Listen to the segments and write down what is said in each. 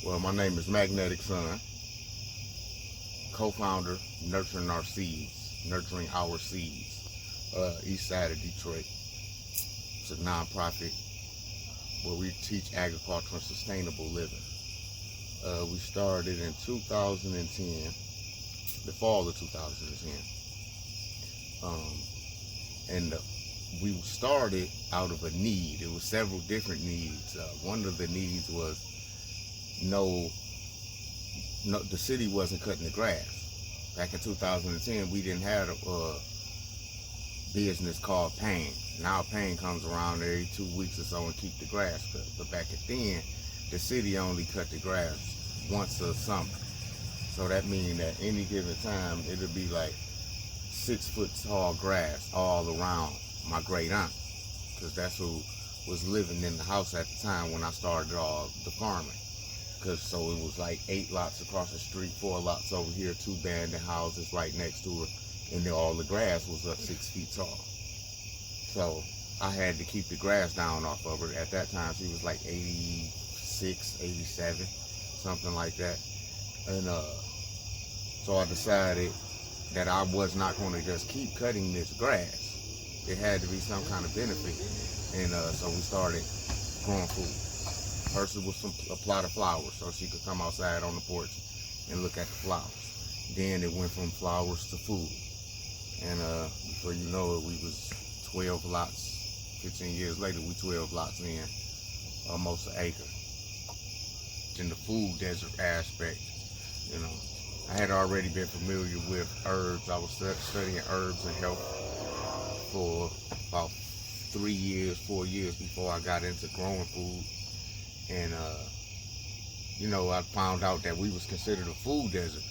Well, my name is Magnetic Sun, co-founder, Nurturing Our Seeds, east side of Detroit. It's a nonprofit where we teach agriculture and sustainable living. We started in 2010, the fall of 2010. And we started out of a need. It was several different needs. One of the needs was the city wasn't cutting the grass. Back in 2010, we didn't have a business called Pain. Now Pain comes around every 2 weeks or so and keep the grass cut. But back then, the city only cut the grass once a summer. So that means at any given time, it'll be like 6 foot tall grass all around my great aunt, because that's who was living in the house at the time when I started all the farming. So it was like 8 lots across the street, 4 lots over here, 2 abandoned houses right next to her, and then all the grass was up 6 feet tall. So I had to keep the grass down off of her. At that time, she was like 86, 87, something like that. And so I decided that I was not going to just keep cutting this grass. It had to be some kind of benefit. And so we started growing food. First it was a plot of flowers, so she could come outside on the porch and look at the flowers. Then it went from flowers to food. And before you know it, we was 12 lots. 15 years later, we 12 lots in, almost an acre. In the food desert aspect, you know, I had already been familiar with herbs. I was studying herbs and health for about 3 years, 4 years before I got into growing food. And, I found out that we was considered a food desert.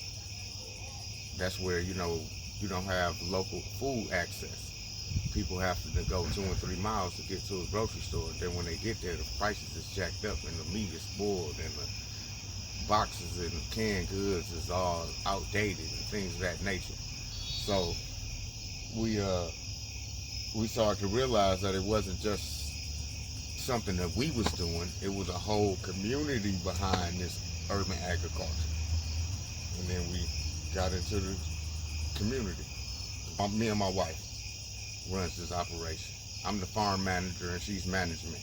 That's where, you don't have local food access. People have to go 2 and 3 miles to get to a grocery store. Then when they get there, the prices is jacked up and the meat is spoiled and the boxes and canned goods is all outdated and things of that nature. So we started to realize that it wasn't just something that we was doing, it was a whole community behind this urban agriculture. And then we got into the community. Me and my wife runs this operation. I'm the farm manager and she's management.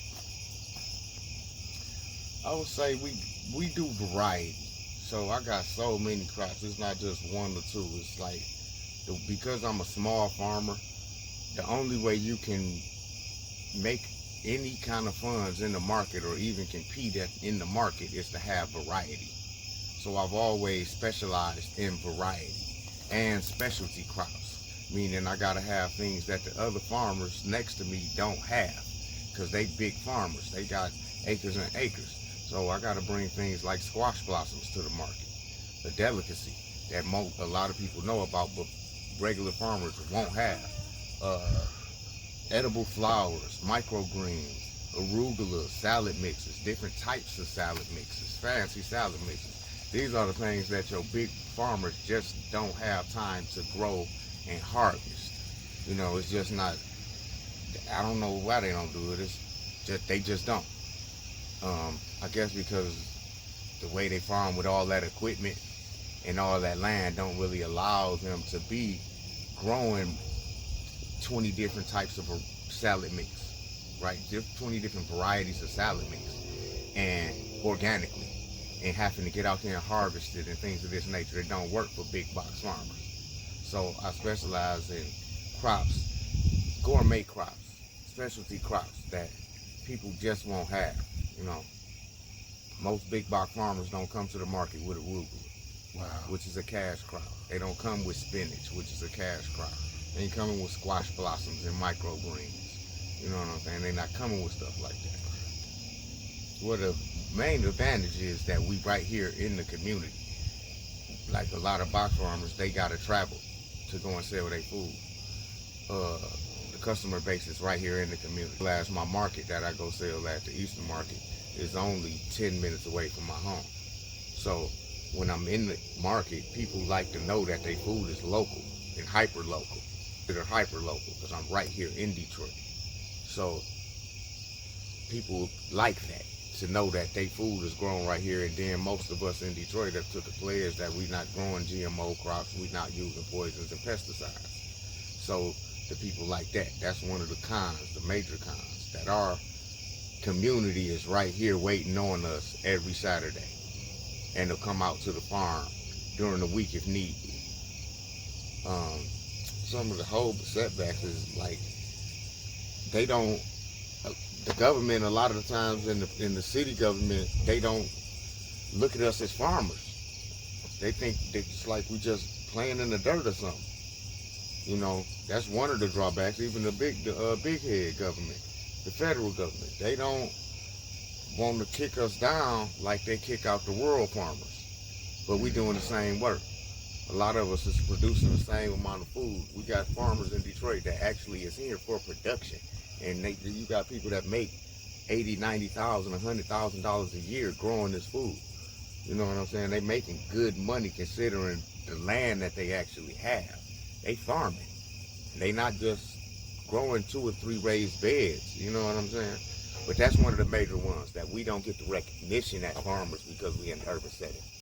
I would say we do variety. So I got so many crops. It's not just 1 or 2. It's like, because I'm a small farmer, the only way you can make any kind of funds in the market or even compete in the market is to have variety. So I've always specialized in variety and specialty crops, meaning I gotta have things that the other farmers next to me don't have, because they big farmers. They got acres and acres. So I gotta bring things like squash blossoms to the market, a delicacy that a lot of people know about, but regular farmers won't have. Edible flowers, microgreens, arugula, salad mixes, different types of salad mixes, fancy salad mixes. These are the things that your big farmers just don't have time to grow and harvest. It's just not, I don't know why they don't do it. It's just, they just don't. I guess because the way they farm with all that equipment and all that land don't really allow them to be growing 20 different types of salad mix, right? 20 different varieties of salad mix, and organically, and having to get out there and harvest it and things of this nature. It don't work for big box farmers. So I specialize in crops, gourmet crops, specialty crops that people just won't have. Most big box farmers don't come to the market with arugula, Wow. which is a cash crop. They don't come with spinach, which is a cash crop. They ain't coming with squash blossoms and microgreens. You know what I'm saying? They're not coming with stuff like that. Well, the main advantage is that we right here in the community. Like a lot of box farmers, they gotta travel to go and sell their food. The customer base is right here in the community. My market that I go sell at, the Eastern Market, is only 10 minutes away from my home. So when I'm in the market, people like to know that their food is local and hyper local. They're hyper local because I'm right here in Detroit. So people like that. to know that they food is grown right here. And then most of us in Detroit have took a pledge that we not growing GMO crops, we not using poisons and pesticides. So the people like that, that's one of the cons, the major cons, that our community is right here waiting on us every Saturday, and they'll come out to the farm during the week if need be. Some of the whole setbacks is like they don't. The government a lot of the times in the city government, they don't look at us as farmers. They think it's like we just playing in the dirt or something. You know, that's one of the drawbacks. Even the big head government, the federal government, they don't want to kick us down like they kick out the rural farmers. But we doing the same work. A lot of us is producing the same amount of food. We got farmers in Detroit that actually is here for production, and you got people that make $80,000, $90,000, $100,000 a year growing this food. You know what I'm saying? They making good money considering the land that they actually have. They farming. They not just growing 2 or 3 raised beds. You know what I'm saying? But that's one of the major ones, that we don't get the recognition as farmers because we in the urban setting.